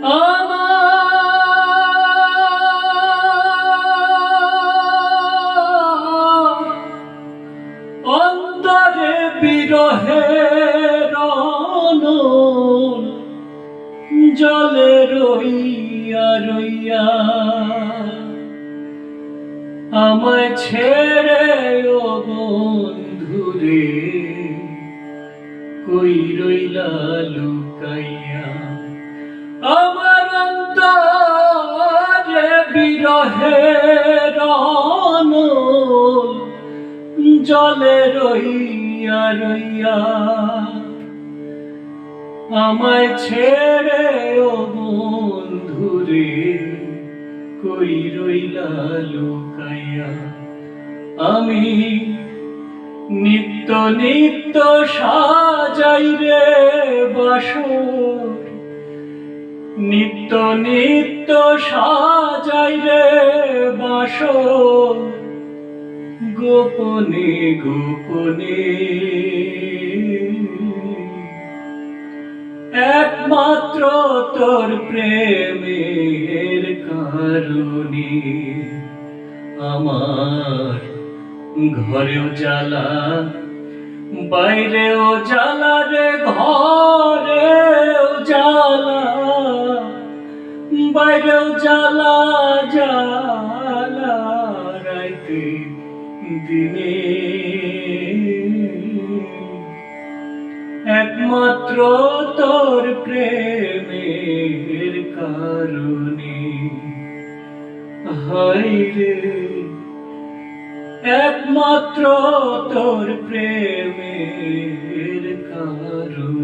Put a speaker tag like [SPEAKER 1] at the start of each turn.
[SPEAKER 1] আমার অন্তরে বিরহের অনল জলে রইয়া রইয়া আমায় ছেড়ে ও বন্ধুরে কই রইলা লুকাইয়া। আমার অন্তরে বিরহের অনল জলে রইয়া রইয়া আমায় ছেড়ে ও বন্ধুরে কই রইলা লুকাইয়া। আমি নিত্য নিত্য সাজাই রে বাসর, নিত্য নিত্য সাজাই রে বাসর, গোপনে গোপনে একমাত্র তোর প্রেমের কারণে। আমার ঘরেও জ্বালা বাইরেও জ্বালা রে, ঘরেও জ্বালা বাইরেও জ্বালা জ্বালা রাইতে দিনে। একমাত্র তোর প্রেমের কারণে। হায় রে একমাত্র তোর প্রেমের কারণে।